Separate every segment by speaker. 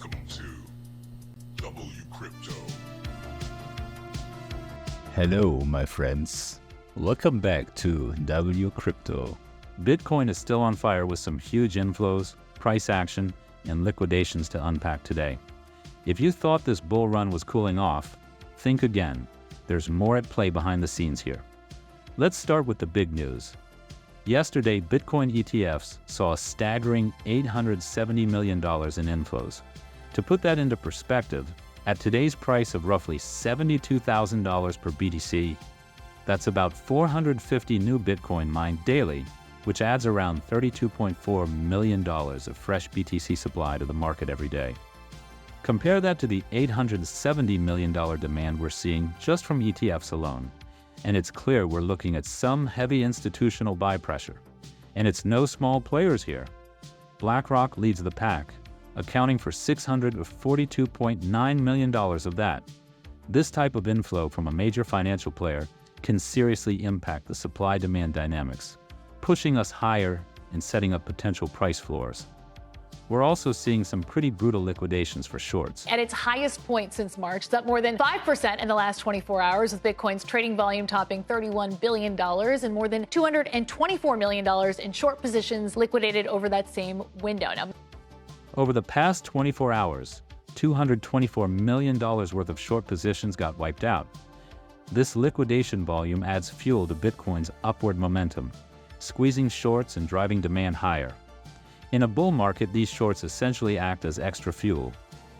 Speaker 1: Welcome to WCrypto.
Speaker 2: Hello, my friends. Welcome back to WCrypto. Bitcoin is still on fire with some huge inflows, price action, and liquidations to unpack today. If you thought this bull run was cooling off, think again. There's more at play behind the scenes here. Let's start with the big news. Yesterday, Bitcoin ETFs saw a staggering $870 million in inflows. To put that into perspective, at today's price of roughly $72,000 per BTC, that's about 450 new Bitcoin mined daily, which adds around $32.4 million of fresh BTC supply to the market every day. Compare that to the $870 million demand we're seeing just from ETFs alone. And it's clear we're looking at some heavy institutional buy pressure. And it's no small players here. BlackRock leads the pack, accounting for $642.9 million of that. This type of inflow from a major financial player can seriously impact the supply-demand dynamics, pushing us higher and setting up potential price floors. We're also seeing some pretty brutal liquidations for shorts.
Speaker 3: At its highest point since March, it's up more than 5% in the last 24 hours, with Bitcoin's trading volume topping $31 billion and more than $224 million in short positions liquidated over that same window. Now,
Speaker 2: over the past 24 hours, $224 million worth of short positions got wiped out. This liquidation volume adds fuel to Bitcoin's upward momentum, squeezing shorts and driving demand higher. In a bull market, these shorts essentially act as extra fuel,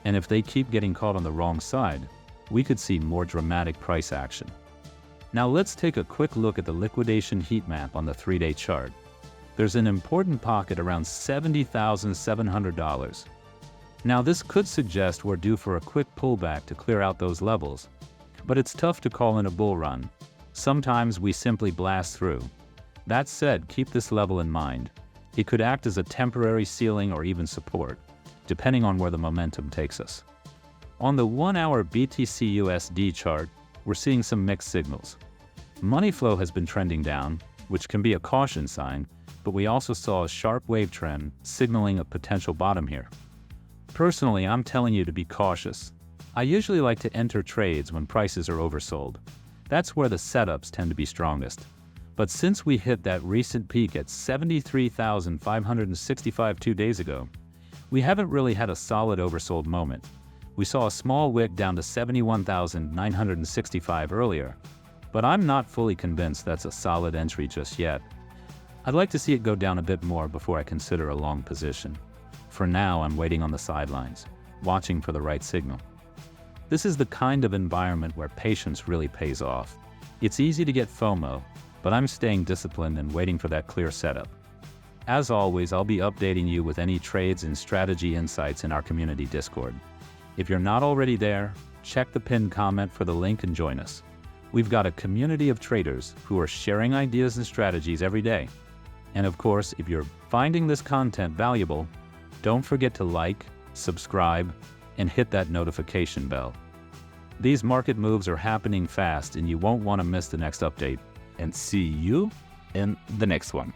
Speaker 2: and if they keep getting caught on the wrong side, we could see more dramatic price action. Now let's take a quick look at the liquidation heat map on the 3-day chart. There's an important pocket around $70,700. Now this could suggest we're due for a quick pullback to clear out those levels, but it's tough to call in a bull run. Sometimes we simply blast through. That said, keep this level in mind. It could act as a temporary ceiling or even support, depending on where the momentum takes us. On the 1-hour BTC USD chart, we're seeing some mixed signals. Money flow has been trending down, which can be a caution sign, but we also saw a sharp wave trend signaling a potential bottom here. Personally, I'm telling you to be cautious. I usually like to enter trades when prices are oversold. That's where the setups tend to be strongest. But since we hit that recent peak at 73,565 2 days ago, we haven't really had a solid oversold moment. We saw a small wick down to 71,965 earlier, but I'm not fully convinced that's a solid entry just yet. I'd like to see it go down a bit more before I consider a long position. For now, I'm waiting on the sidelines, watching for the right signal. This is the kind of environment where patience really pays off. It's easy to get FOMO, but I'm staying disciplined and waiting for that clear setup. As always, I'll be updating you with any trades and strategy insights in our community Discord. If you're not already there, check the pinned comment for the link and join us. We've got a community of traders who are sharing ideas and strategies every day. And of course, if you're finding this content valuable, don't forget to like, subscribe, and hit that notification bell. These market moves are happening fast and you won't want to miss the next update. And see you in the next one.